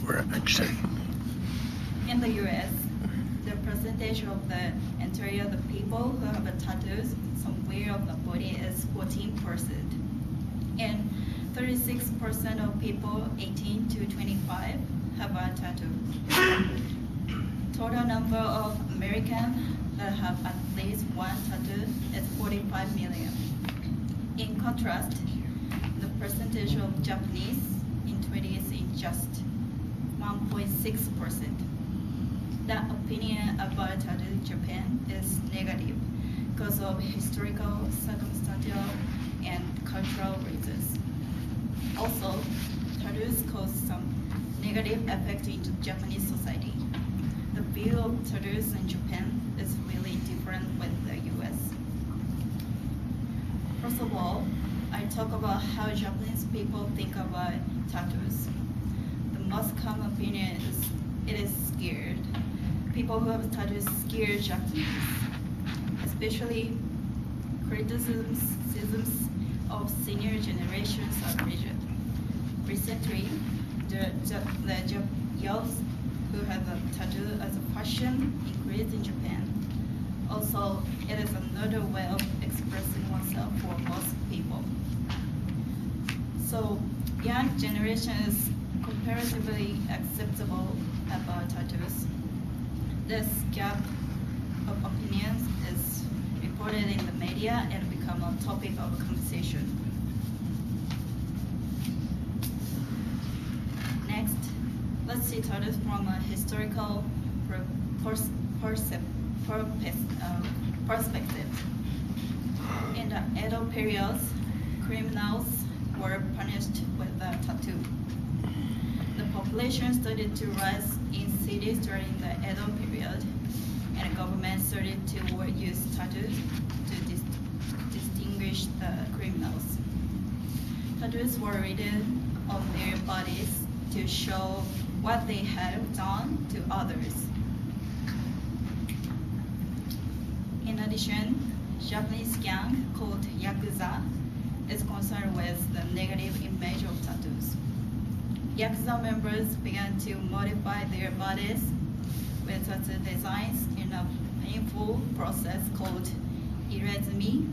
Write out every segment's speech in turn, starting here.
Correction. In the US, the percentage of the entire the people who have a tattoos somewhere of the body is 14%. And 36% of people 18 to 25 have a tattoo. Total number of Americans that have at least one tattoo is 45 million. In contrast, the percentage of Japanese in 20s is just 1.6%. The opinion about tattoo in Japan is negative because of historical, circumstantial, and cultural reasons. Also, tattoos cause some negative effect in Japanese society. The view of tattoos in Japan is really different with the US. First of all, I talk about how Japanese people think about tattoos. The most common opinion is it is scared. People who have tattoos scare Japanese, especially criticisms of senior generations are rigid. Recently, the youths who have a tattoo as a fashion increased in Japan. Also, it is another way of expressing oneself for most people. So, young generation is comparatively acceptable about tattoos. This gap of opinions is reported in the media and become a topic of conversation. Next, let's see tattoos from a historical perspective. In the Edo periods, criminals were punished with a tattoo. The population started to rise in cities during the Edo period, and the government started to use tattoos to distinguish the criminals. Tattoos were written on their bodies to show what they had done to others. In addition, Japanese gang called Yakuza is concerned with the negative image of tattoos. Yakuza members began to modify their bodies with tattoo designs in a painful process called irezumi.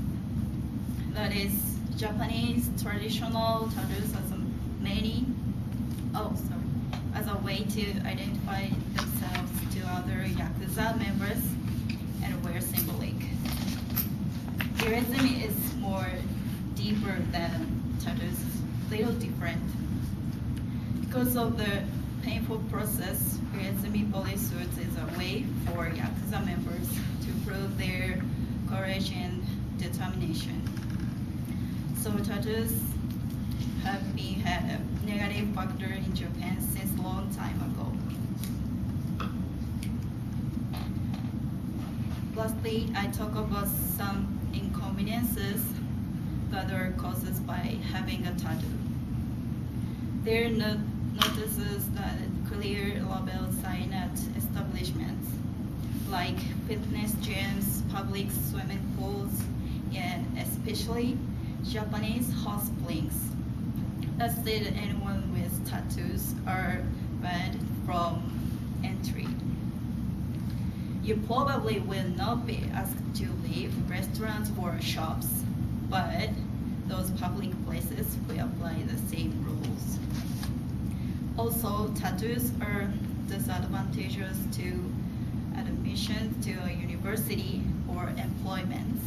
That is Japanese traditional tattoos as a way to identify themselves to other Yakuza members and wear symbolic. Irezumi is more deeper than tattoos, little different. Because of the painful process, irezumi bodysuits is a way for Yakuza members to prove their courage and determination. So tattoos have been had a negative factor in Japan since a long time ago. Lastly, I talk about some inconveniences that are caused by having a tattoo. There are notices that clear label sign at establishments like fitness gyms, public swimming pools, and especially Japanese hot springs that say that anyone with tattoos are banned from entry. You probably will not be asked to leave restaurants or shops, but those public places will apply the same rules. Also, tattoos are disadvantageous to admission to a university or employment.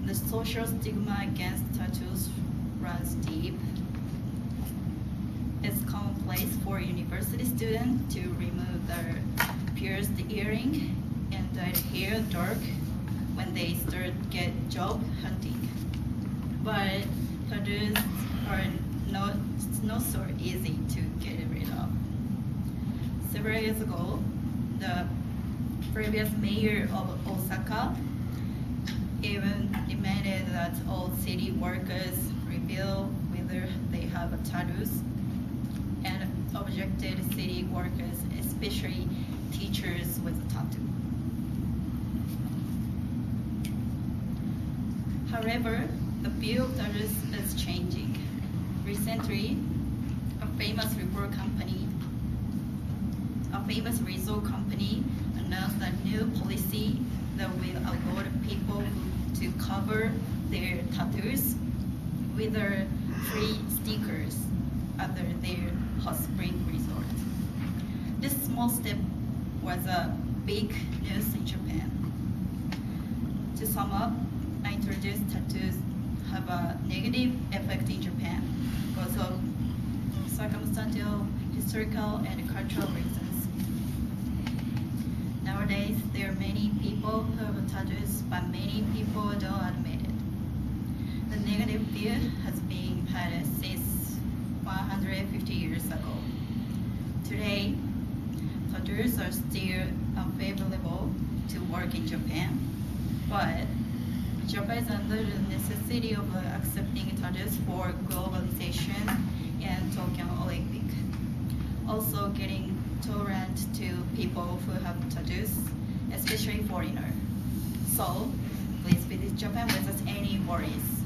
The social stigma against tattoos runs deep. It's commonplace for university students to remove their pierced earring and dyed hair dark when they start get job hunting. But tattoos are not so easy to get rid of. Several years ago, the previous mayor of Osaka even demanded that all city workers reveal whether they have tattoos and objected city workers, especially teachers with a tattoo. However, the view of tattoos is changing. Recently, a famous resort company announced a new policy that will allow people to cover their tattoos with their free stickers at their hot spring resort. This small step was a big news in Japan. To sum up, I introduced tattoos have a negative effect in Japan because of circumstantial, historical, and cultural reasons. Nowadays, there are many people who have tattoos, but many people don't admit it. The negative view has been had since 150 years ago. Today, tattoos are still unfavorable to work in Japan, but Japan is under the necessity of accepting tattoos for globalization and Tokyo Olympic. Also getting tolerant to people who have tattoos, especially foreigners. So please visit Japan without any worries.